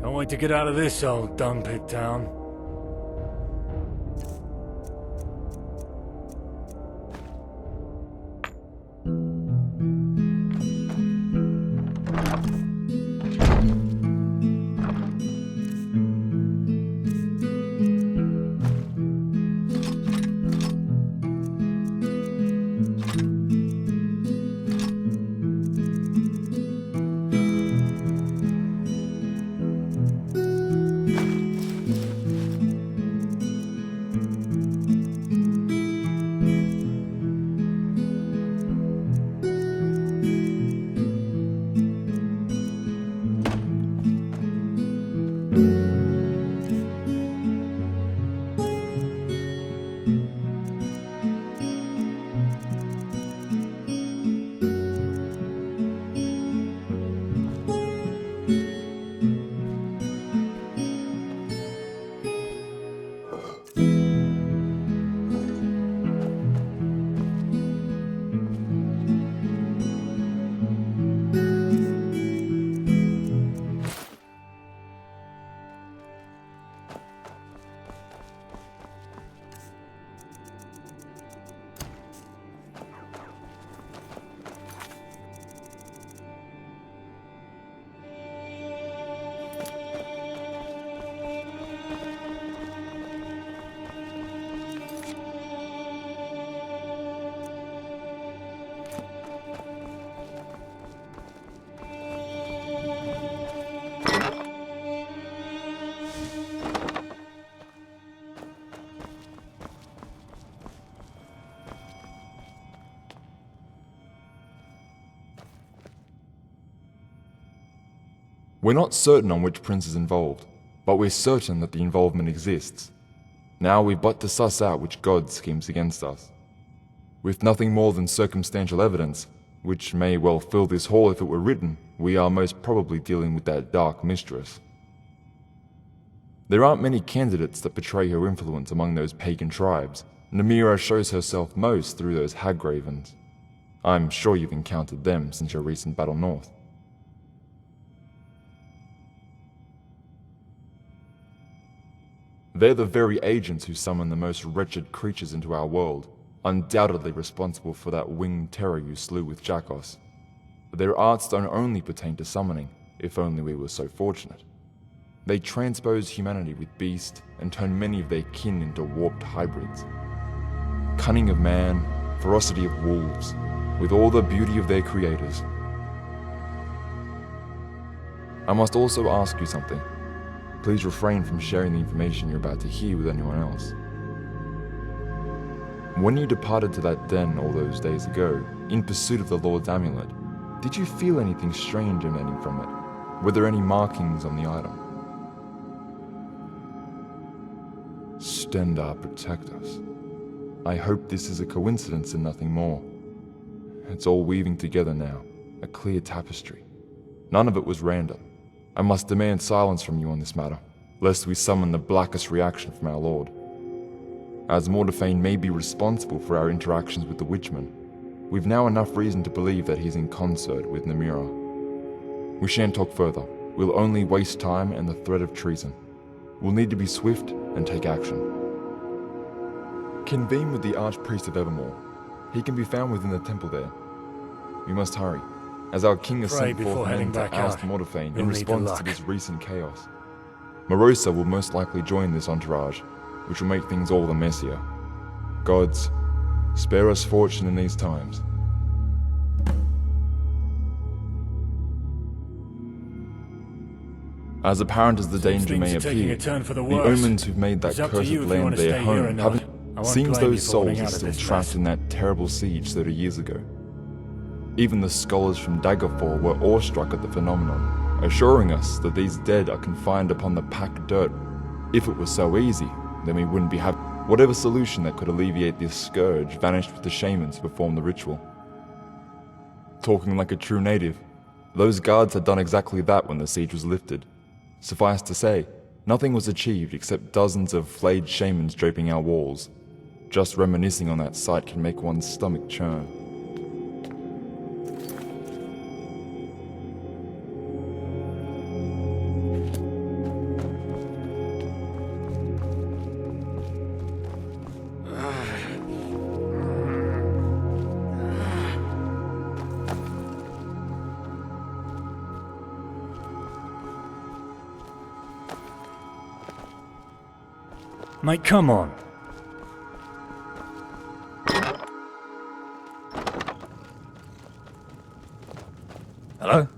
Can't wait to get out of this old dung pit town. We're not certain on which prince is involved, but we're certain that the involvement exists. Now we've but to suss out which god schemes against us. With nothing more than circumstantial evidence, which may well fill this hall if it were written, we are most probably dealing with that dark mistress. There aren't many candidates that portray her influence among those pagan tribes. Namira shows herself most through those hagravens. I'm sure you've encountered them since your recent battle north. They're the very agents who summon the most wretched creatures into our world, undoubtedly responsible for that winged terror you slew with Jakos. But their arts don't only pertain to summoning, if only we were so fortunate. They transpose humanity with beast and turn many of their kin into warped hybrids. Cunning of man, ferocity of wolves, with all the beauty of their creators. I must also ask you something. Please refrain from sharing the information you're about to hear with anyone else. When you departed to that den all those days ago, in pursuit of the Lord's amulet, did you feel anything strange emanating from it? Were there any markings on the item? Stendar protect us. I hope this is a coincidence and nothing more. It's all weaving together now, a clear tapestry. None of it was random. I must demand silence from you on this matter, lest we summon the blackest reaction from our Lord. As Mordephane may be responsible for our interactions with the Witchman, we've now enough reason to believe that he's in concert with Namira. We shan't talk further. We'll only waste time and the threat of treason. We'll need to be swift and take action. Convene with the Archpriest of Evermore. He can be found within the temple there. We must hurry, as our king has sent forth men to oust Mordephane in response to this recent chaos. Morosa will most likely join this entourage, which will make things all the messier. Gods, spare us fortune in these times. As apparent as the danger may appear, the omens who've made that cursed land their home haven't. Seems those souls are still trapped in that terrible siege 30 years ago. Even the scholars from Daggerfall were awestruck at the phenomenon, assuring us that these dead are confined upon the packed dirt. If it was so easy, then we wouldn't be having. Whatever solution that could alleviate this scourge vanished with the shamans who performed the ritual. Talking like a true native, Those guards had done exactly that when the siege was lifted. Suffice to say, nothing was achieved except dozens of flayed shamans draping our walls. Just reminiscing on that sight can make one's stomach churn. Mate, come on. Hello?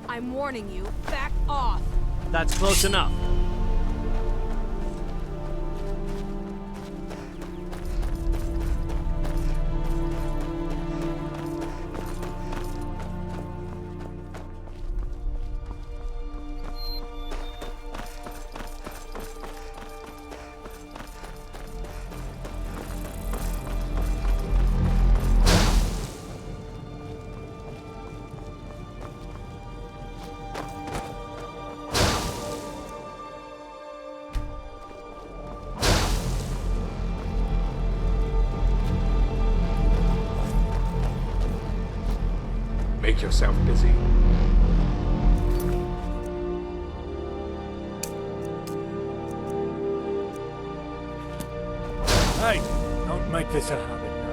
I'm warning you, back off! That's close enough. Make yourself busy. Hey, don't make this a habit now.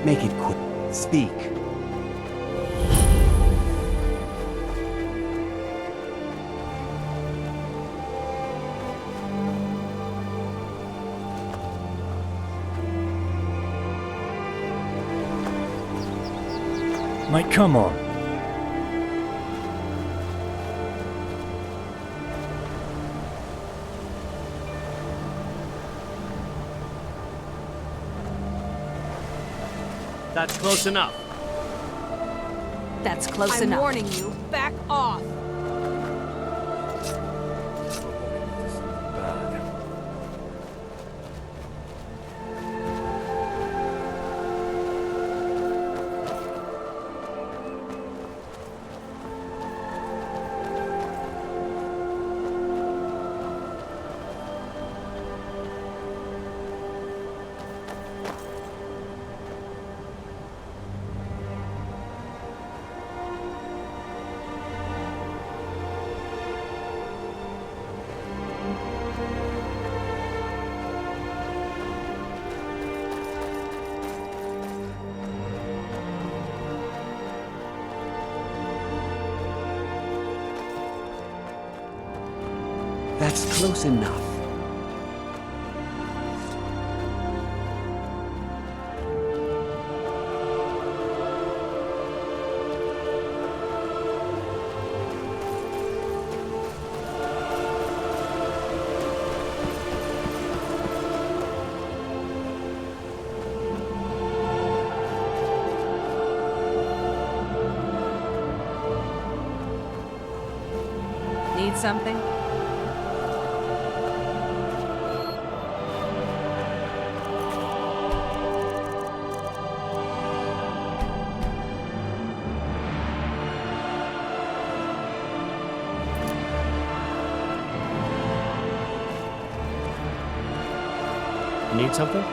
Make it quick. Speak. Mate, come on. That's close enough. That's close I'm enough. warning you, back off. Bad. That's close enough. Need something? Need something?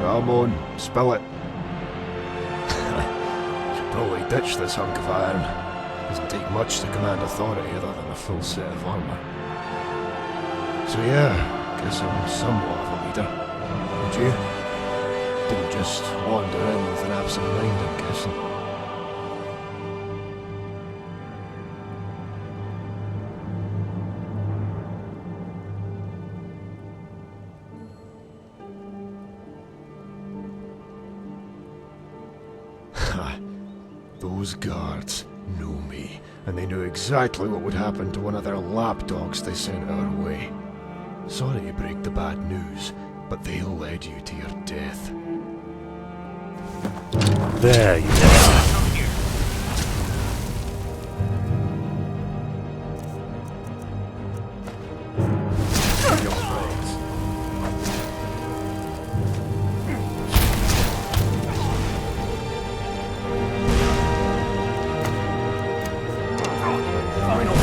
Come on, spill it. Should probably ditch this hunk of iron. Doesn't take much to command authority other than a full set of armor. So yeah, guess I'm somewhat of a leader. And you? Didn't just wander in with an absent mind, I'm guessing. Those guards know me, and they knew exactly what would happen to one of their lapdogs they sent our way. Sorry to break the bad news, but they led you to your death. There you are. Your praise. Final ball.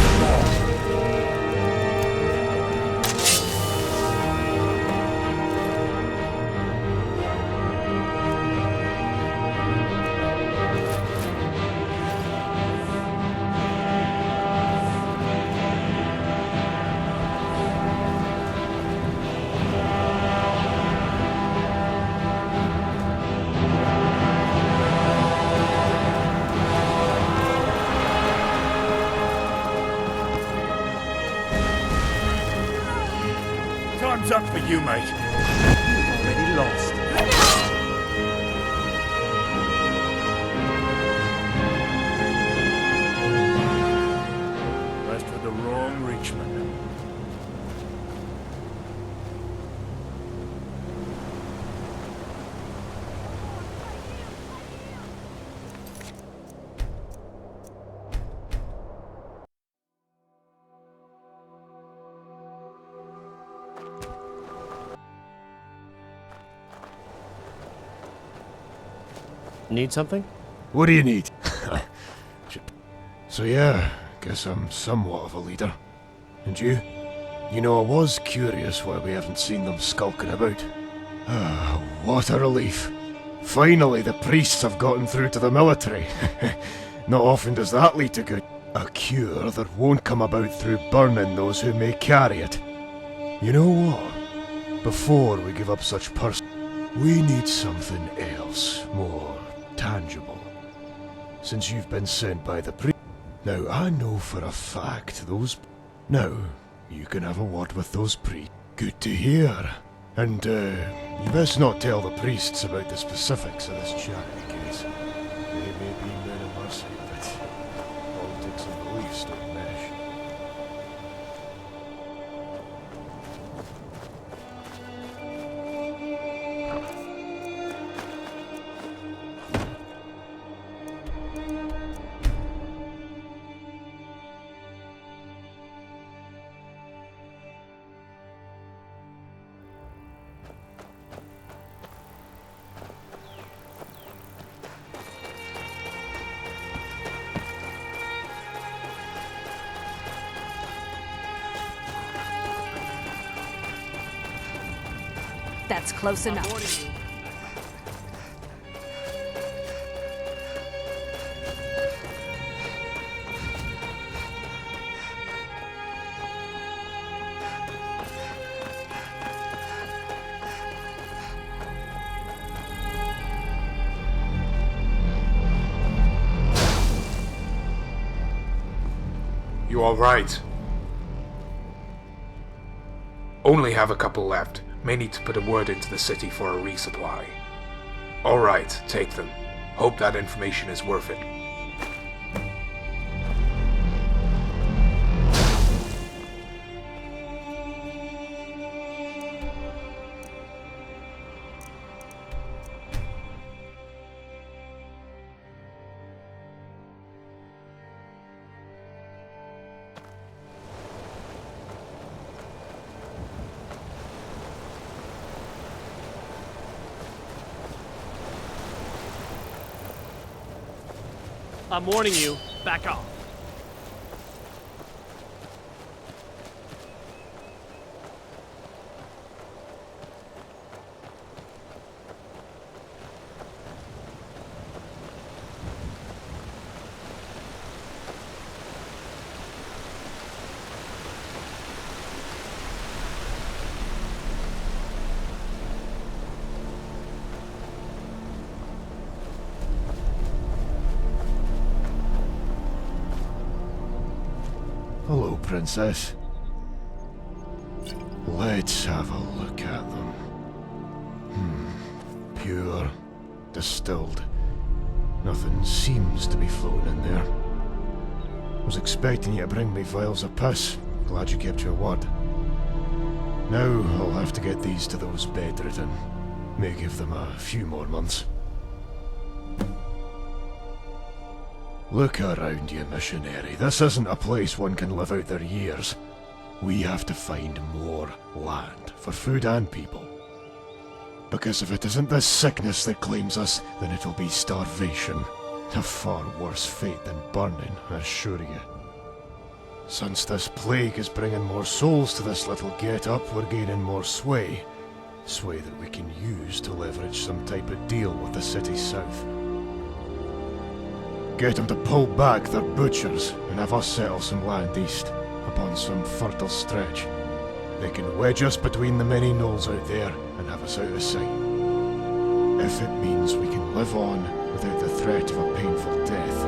Time's up for you, mate. You've already lost. Left with the wrong Reachman. Need something? What do you need? So yeah, guess I'm somewhat of a leader. And you? You know, I was curious why we haven't seen them skulking about. Ah, what a relief. Finally, the priests have gotten through to the military. Not often does that lead to good. A cure that won't come about through burning those who may carry it. You know what? Before we give up such we need something else, more tangible. Since you've been sent by the priest. Now, I know for a fact those... Now, you can have a word with those priests. Good to hear. And, you best not tell the priests about the specifics of this charity case. They may be men of mercy, but politics and beliefs don't mesh. That's close enough. You all right? Only have a couple left. May need to put a word into the city for a resupply. All right, take them. Hope that information is worth it. I'm warning you. Back off. Hello, Princess. Let's have a look at them. Pure, distilled. Nothing seems to be floating in there. Was expecting you to bring me vials of piss. Glad you kept your word. Now I'll have to get these to those bedridden. May give them a few more months. Look around you, missionary. This isn't a place one can live out their years. We have to find more land for food and people. Because if it isn't this sickness that claims us, then it'll be starvation. A far worse fate than burning, I assure you. Since this plague is bringing more souls to this little get-up, we're gaining more sway. Sway that we can use to leverage some type of deal with the city south. Get them to pull back their butchers and have us settle some land east, upon some fertile stretch. They can wedge us between the many knolls out there and have us out of sight. If it means we can live on without the threat of a painful death.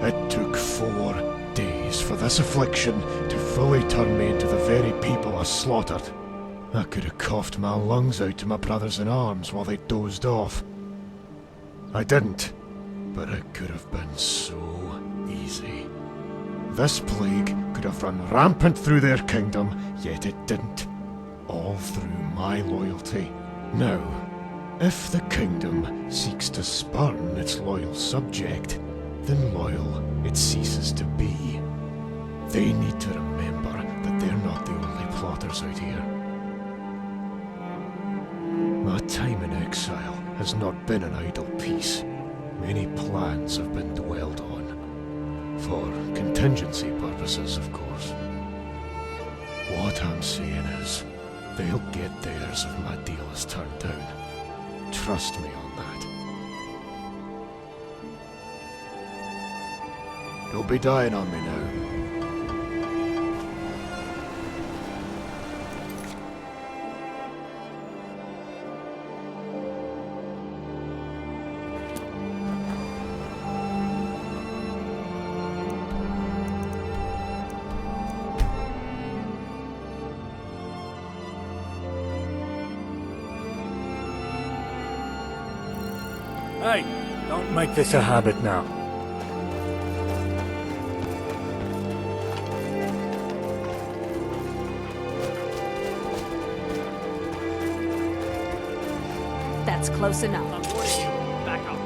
It took 4 days for this affliction to fully turn me into the very people I slaughtered. I could have coughed my lungs out to my brothers in arms while they dozed off. I didn't, but it could have been so easy. This plague could have run rampant through their kingdom, yet it didn't. All through my loyalty. Now, if the kingdom seeks to spurn its loyal subject, then loyal it ceases to be. They need to remember that they're not the only plotters out here. My time in exile has not been an idle peace. Many plans have been dwelled on. For contingency purposes, of course. What I'm saying is, they'll get theirs if my deal is turned down. Trust me on that. Don't be dying on me now. Hey, don't make this a habit now. That's close enough. I'm warning you. Back off.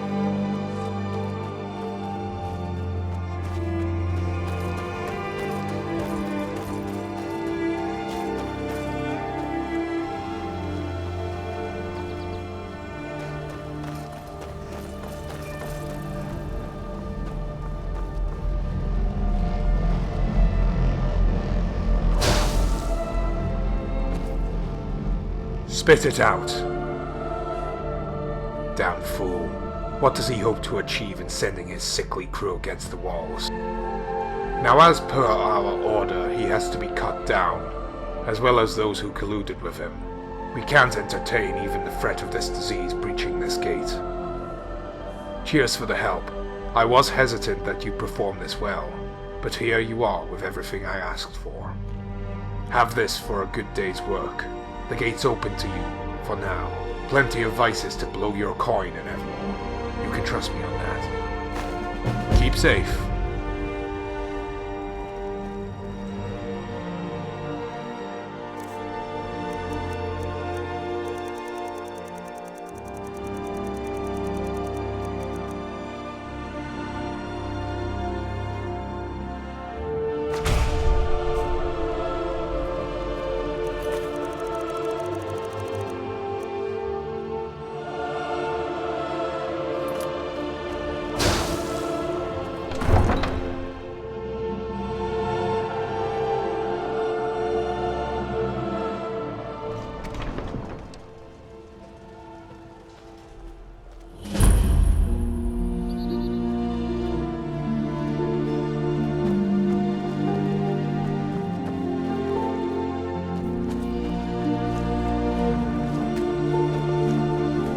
Spit it out. Damn fool. What does he hope to achieve in sending his sickly crew against the walls? Now, as per our order, he has to be cut down, as well as those who colluded with him. We can't entertain even the threat of this disease breaching this gate. Cheers for the help. I was hesitant that you performed this well, but here you are with everything I asked for. Have this for a good day's work. The gate's open to you, for now. Plenty of vices to blow your coin and evermore. You can trust me on that. Keep safe.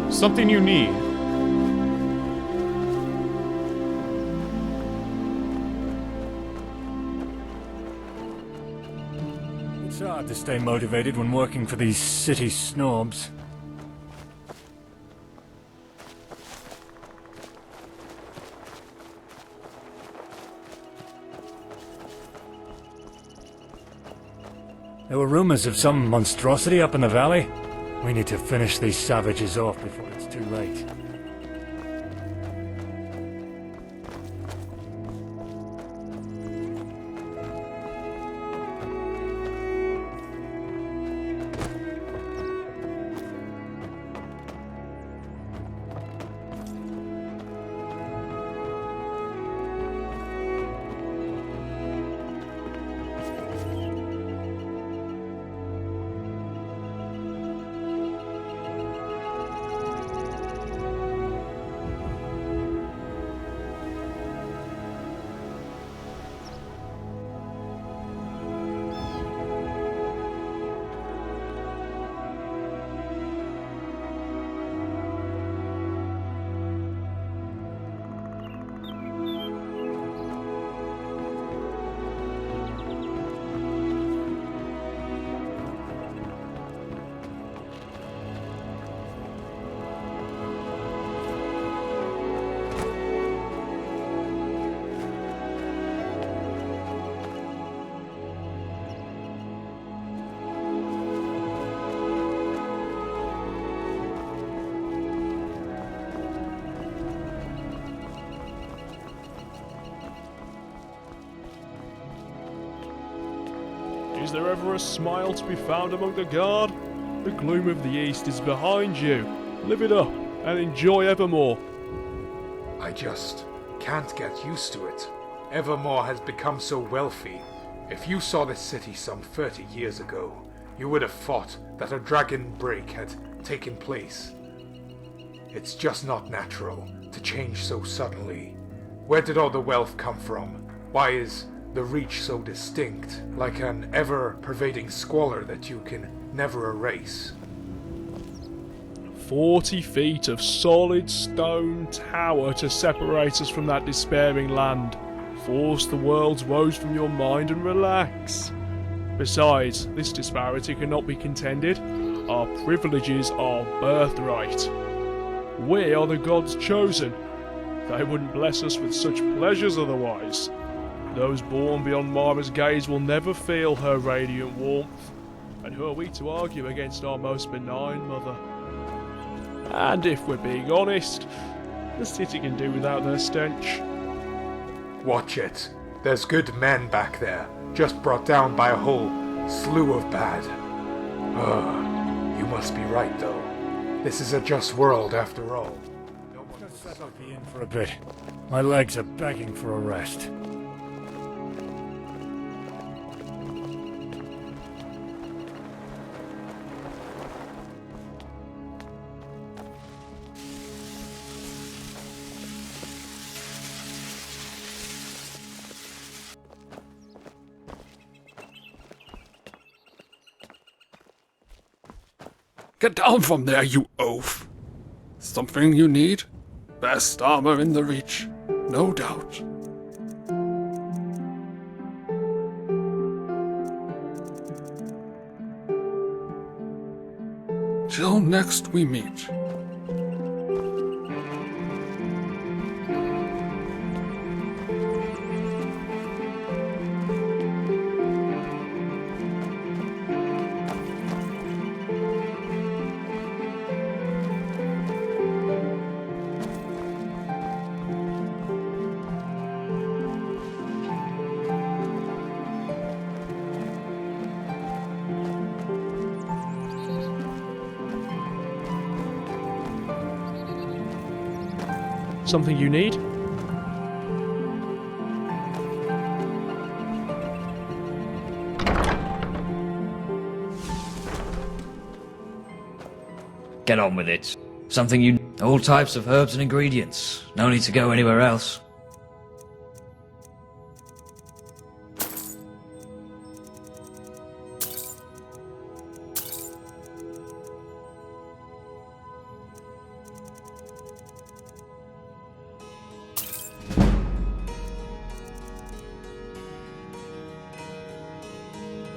Something you need. It's hard to stay motivated when working for these city snobs. There were rumors of some monstrosity up in the valley. We need to finish these savages off before it's too late. Is there ever a smile to be found among the guard? The gloom of the east is behind you. Live it up and enjoy Evermore. I just can't get used to it. Evermore has become so wealthy. If you saw this city some 30 years ago, you would have thought that a dragon break had taken place. It's just not natural to change so suddenly. Where did all the wealth come from? Why is the reach so distinct, like an ever-pervading squalor that you can never erase? 40 feet of solid stone tower to separate us from that despairing land. Force the world's woes from your mind and relax. Besides, this disparity cannot be contended. Our privileges are birthright. We are the gods chosen. They wouldn't bless us with such pleasures otherwise. Those born beyond Mara's gaze will never feel her radiant warmth. And who are we to argue against our most benign mother? And if we're being honest, the city can do without their stench. Watch it. There's good men back there, just brought down by a whole slew of bad. You must be right, though. This is a just world after all. Let's settle the inn for a bit. My legs are begging for a rest. Get down from there, you oaf! Something you need? Best armor in the Reach, no doubt. Till next we meet. Something you need? Get on with it. Something you... All types of herbs and ingredients. No need to go anywhere else.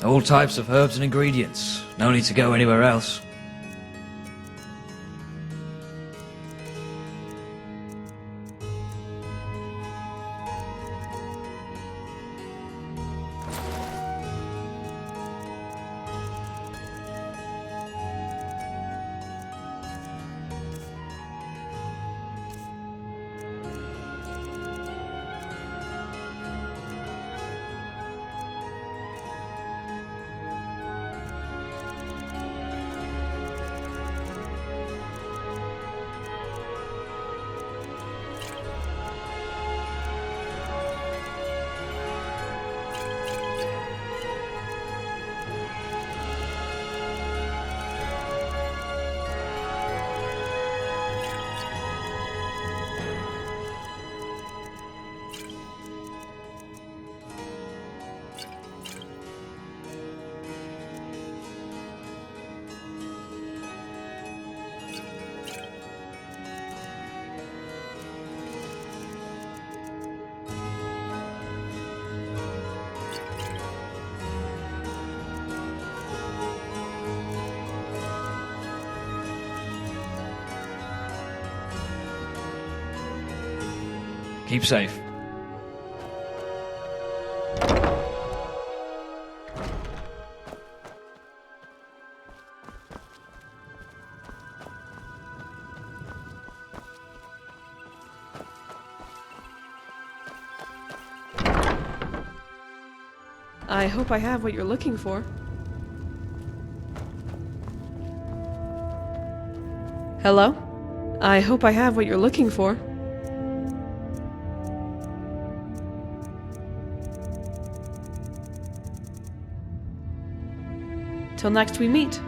All types of herbs and ingredients. No need to go anywhere else. Keep safe. I hope I have what you're looking for. Hello? I hope I have what you're looking for. Till next we meet.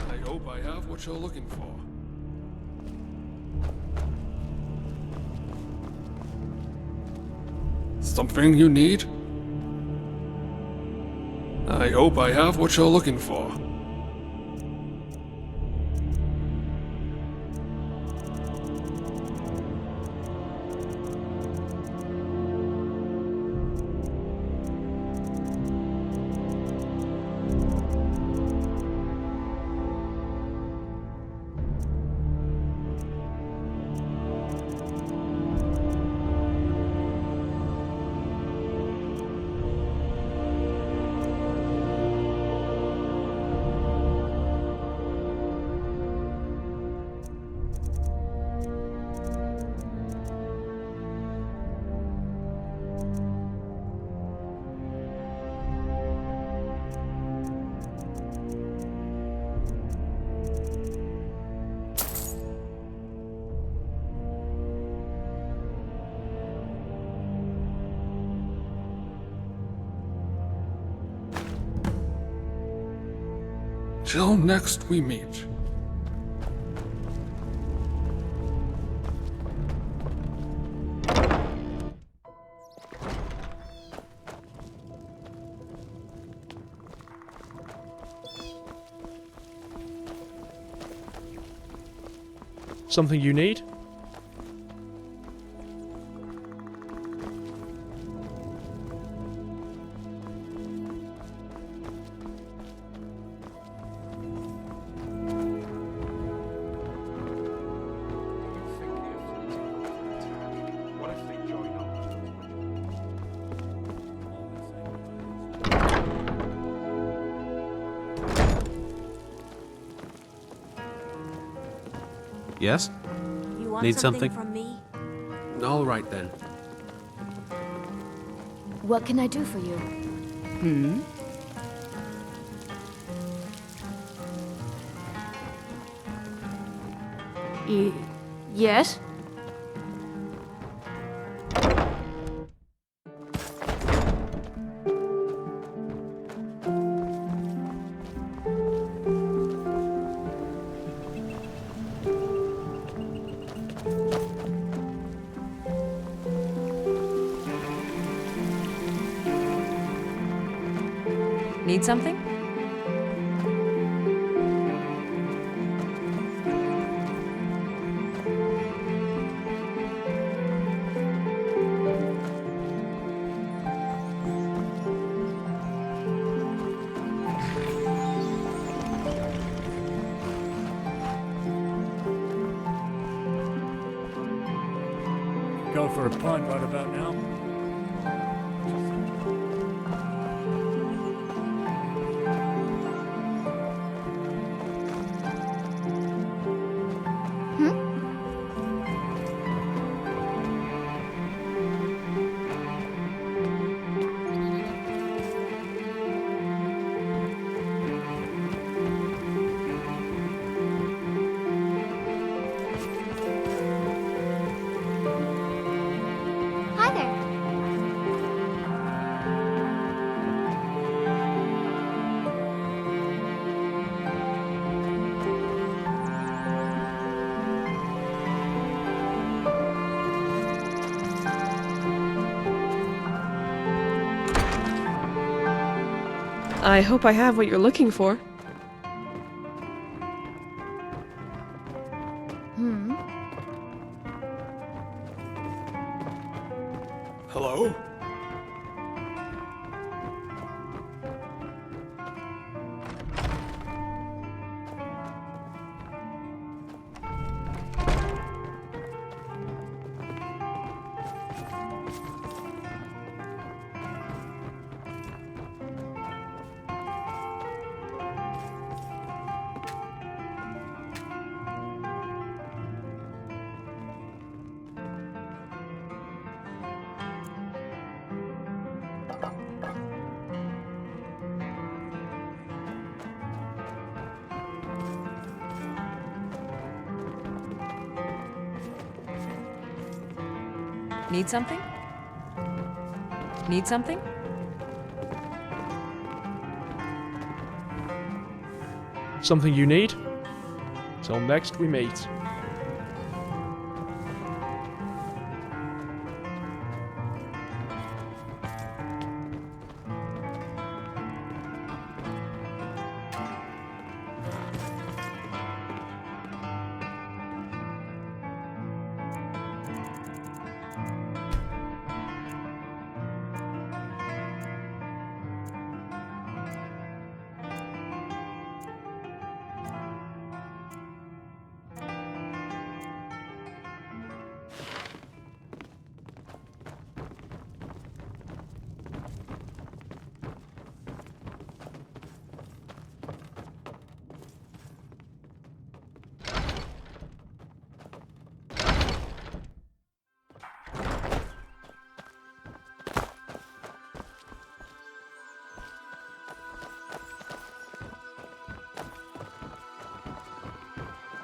I hope I have what you're looking for. Something you need? I hope I have what you're looking for. Till next we meet. Something you need? What if they join up? Yes? You want Need something something? from me? All right then. What can I do for you? Hmm? Yes? Need something? Go for a punt right about now. Hi there. I hope I have what you're looking for. Hmm? Hello? Need something? Need something? Something you need? Till next we meet.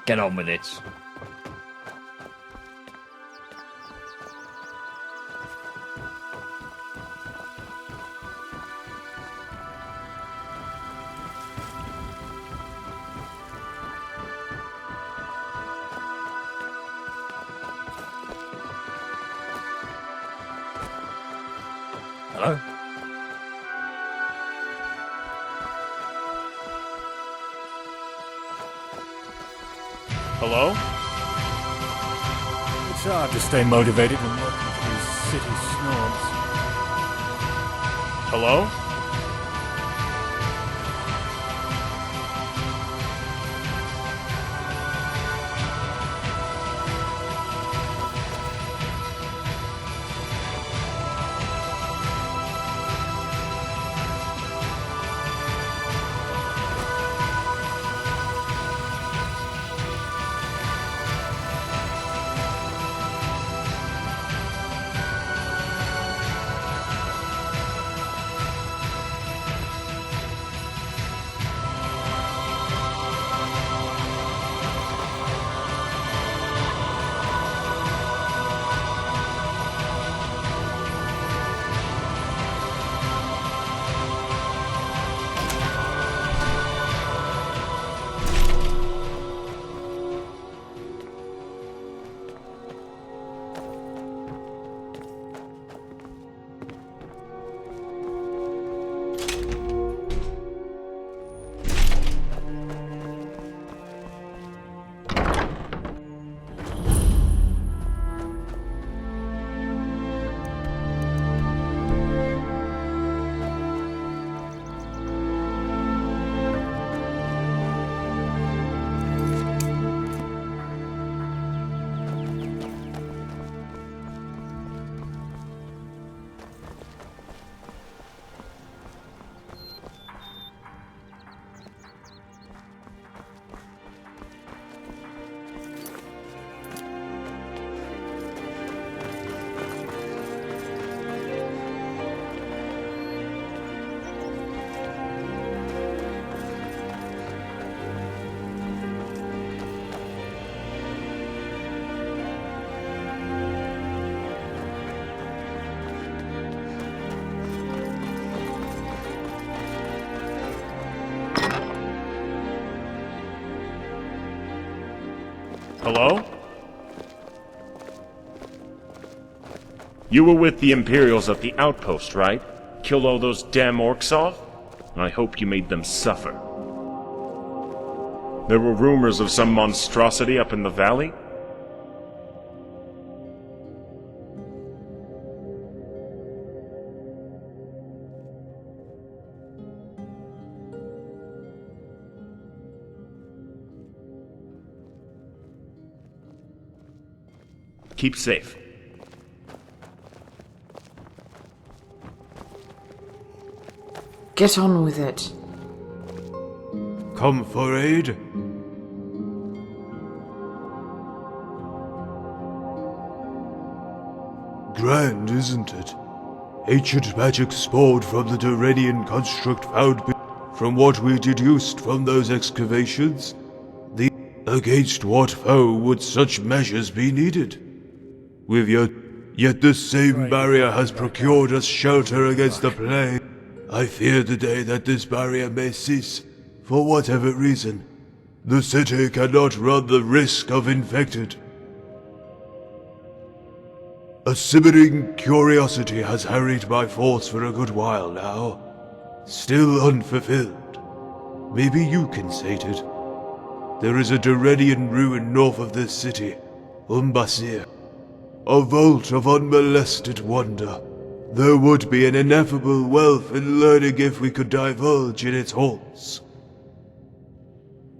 Get on with it. Hello? Hello? It's hard to stay motivated when working for these city snobs. Hello? Hello? You were with the Imperials at the outpost, right? Killed all those damn orcs off? I hope you made them suffer. There were rumors of some monstrosity up in the valley? Keep safe. Get on with it. Come for aid? Grand, isn't it? Ancient magic spawned from the Duranian construct found from what we deduced from those excavations. Against what foe would such measures be needed? Yet this same barrier has procured us shelter against the plague. I fear the day that this barrier may cease, for whatever reason. The city cannot run the risk of infected. A simmering curiosity has harried my thoughts for a good while now, still unfulfilled. Maybe you can sate it. There is a Duranian ruin north of this city, Umbasir. A vault of unmolested wonder. There would be an ineffable wealth in learning if we could divulge in its halls.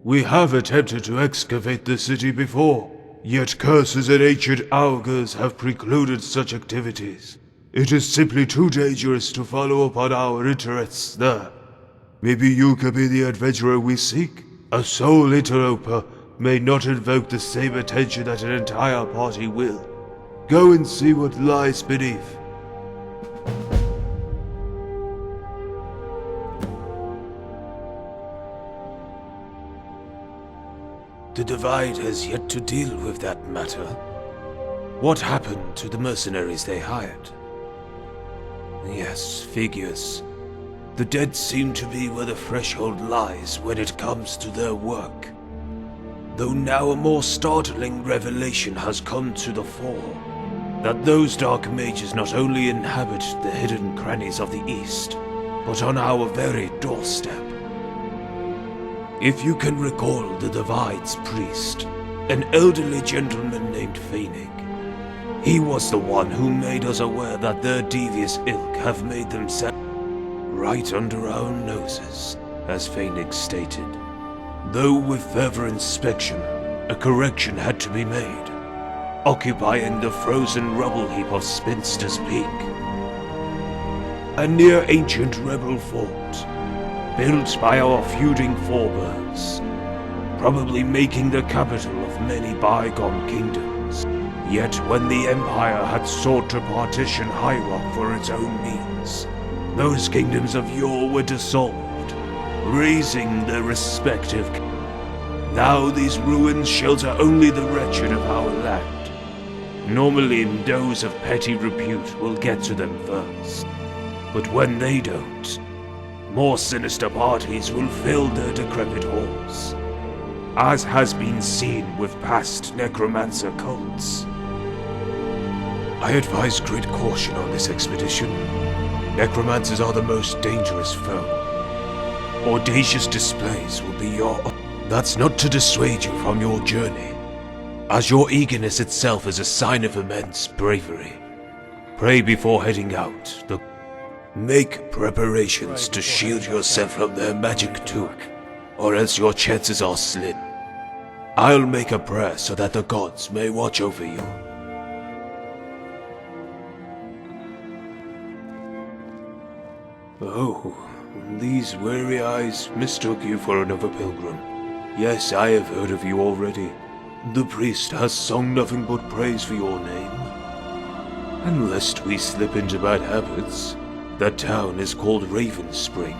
We have attempted to excavate the city before, yet curses and ancient augurs have precluded such activities. It is simply too dangerous to follow upon our interests there. Maybe you could be the adventurer we seek? A sole interloper may not invoke the same attention that an entire party will. Go and see what lies beneath. The Divide has yet to deal with that matter. What happened to the mercenaries they hired? Yes, figures. The dead seem to be where the threshold lies when it comes to their work. Though now a more startling revelation has come to the fore. That those dark mages not only inhabit the hidden crannies of the East, but on our very doorstep. If you can recall the Divide's priest, an elderly gentleman named Phoenix, He was the one who made us aware that their devious ilk have made themselves right under our noses, as Phoenix stated. Though with further inspection, a correction had to be made, occupying the frozen rubble heap of Spinster's Peak. A near-ancient rebel fort, built by our feuding forebears, probably making the capital of many bygone kingdoms. Yet when the Empire had sought to partition High Rock for its own means, those kingdoms of yore were dissolved, raising their respective. Now these ruins shelter only the wretched of our land. Normally those of petty repute will get to them first, but when they don't, more sinister parties will fill their decrepit halls, as has been seen with past necromancer cults. I advise great caution on this expedition. Necromancers are the most dangerous foe. Audacious displays will be your... That's not to dissuade you from your journey, as your eagerness itself is a sign of immense bravery. Pray before heading out. Make preparations to shield yourself from their magic too, or else your chances are slim. I'll make a prayer so that the gods may watch over you. Oh, these weary eyes mistook you for another pilgrim. Yes, I have heard of you already. The priest has sung nothing but praise for your name. And lest we slip into bad habits, that town is called Raven Spring.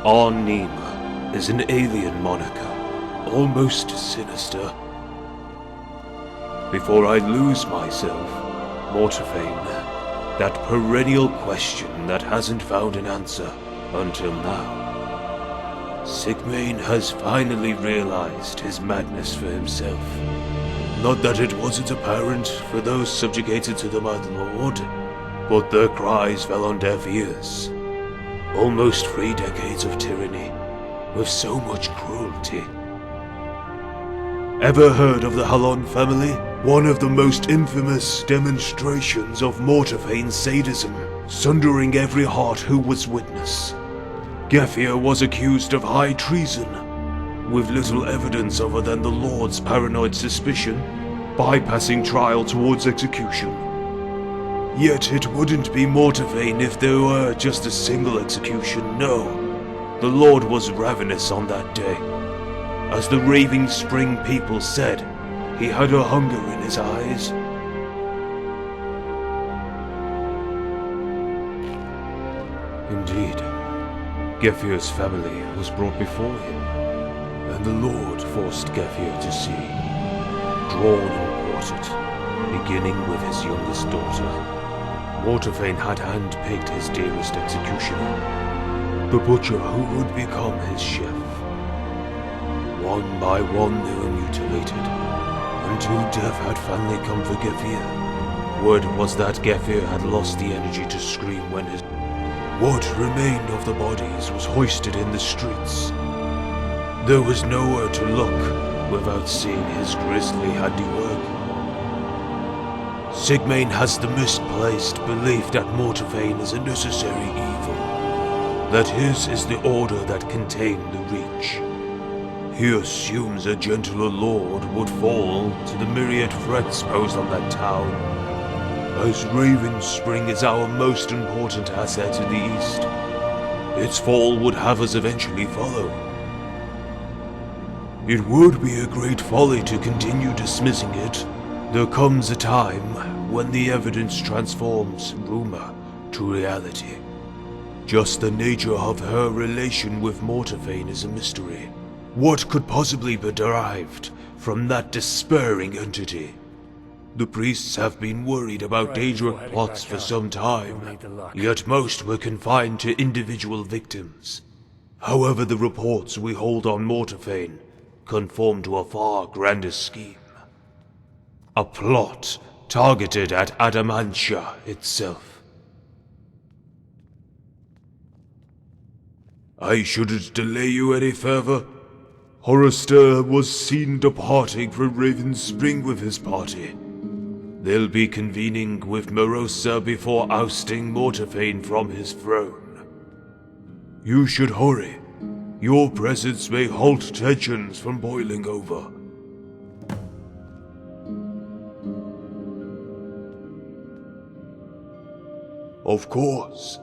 Our name is an alien moniker, almost sinister. Before I lose myself, Mortafane, that perennial question that hasn't found an answer until now. Sigmane has finally realized his madness for himself. Not that it wasn't apparent for those subjugated to the Mad Lord, but their cries fell on deaf ears. Almost 3 decades of tyranny, with so much cruelty. Ever heard of the Halon family? One of the most infamous demonstrations of Mortafane's sadism, sundering every heart who was witness. Gefir was accused of high treason, with little evidence other than the Lord's paranoid suspicion, bypassing trial towards execution. Yet it wouldn't be Mortafane if there were just a single execution, no. The Lord was ravenous on that day. As the Raving Spring people said, he had a hunger in his eyes. Indeed, Gefir's family was brought before him, and the Lord forced Gefir to see, drawn and quartered, beginning with his youngest daughter. Mortafane had handpicked his dearest executioner, the butcher who would become his chef. One by one they were mutilated, until death had finally come for Gefir. Word was that Gefir had lost the energy to scream when his... What remained of the bodies was hoisted in the streets. There was nowhere to look without seeing his grisly handiwork. Sigmane has the misplaced belief that Mortafane is a necessary evil, that his is the order that contained the Reach. He assumes a gentler lord would fall to the myriad threats posed on that town, as Raven Spring is our most important asset in the east. Its fall would have us eventually follow. It would be a great folly to continue dismissing it. There comes a time when the evidence transforms rumor to reality. Just the nature of her relation with Mortafane is a mystery. What could possibly be derived from that despairing entity? The priests have been worried about Daedric plots for some time, yet most were confined to individual victims. However, the reports we hold on Mortafane conform to a far grander scheme. A plot targeted at Adamantia itself. I shouldn't delay you any further. Horrorster was seen departing from Raven Spring with his party. They'll be convening with Morosa before ousting Mortafane from his throne. You should hurry. Your presence may halt tensions from boiling over. Of course.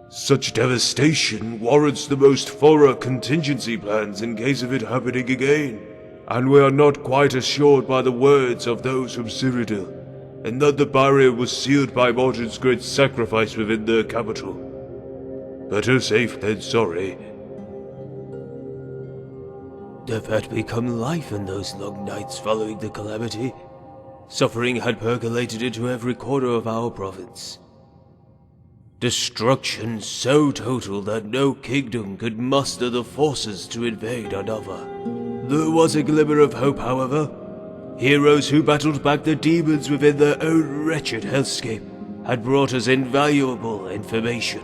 Such devastation warrants the most thorough contingency plans in case of it happening again. And we are not quite assured by the words of those from Cyrodiil, and that the barrier was sealed by Morton's great sacrifice within their capital. Better safe than sorry. Death had become life in those long nights following the calamity. Suffering had percolated into every corner of our province. Destruction so total that no kingdom could muster the forces to invade another. There was a glimmer of hope, however. Heroes who battled back the demons within their own wretched hellscape had brought us invaluable information.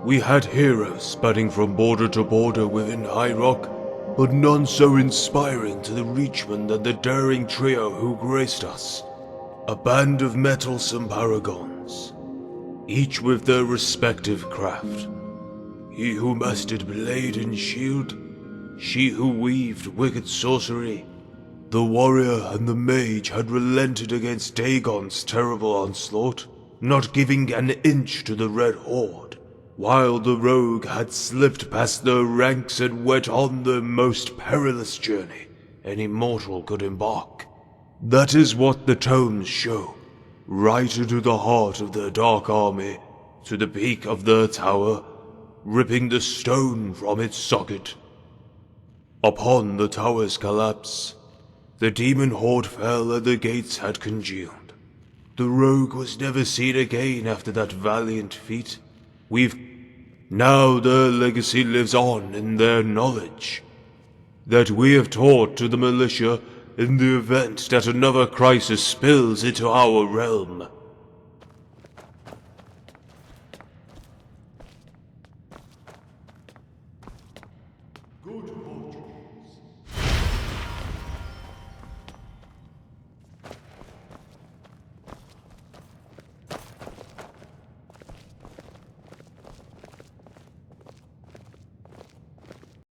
We had heroes spanning from border to border within High Rock, but none so inspiring to the Reachman than the daring trio who graced us. A band of mettlesome paragons, each with their respective craft. He who mastered blade and shield, she who weaved wicked sorcery. The warrior and the mage had relented against Dagon's terrible onslaught, not giving an inch to the Red Horde, while the rogue had slipped past their ranks and went on the most perilous journey any mortal could embark. That is what the tomes show, right into the heart of their dark army, to the peak of their tower, ripping the stone from its socket. Upon the tower's collapse, the demon horde fell and the gates had congealed. The rogue was never seen again after that valiant feat. Now their legacy lives on in their knowledge, that we have taught to the militia in the event that another crisis spills into our realm.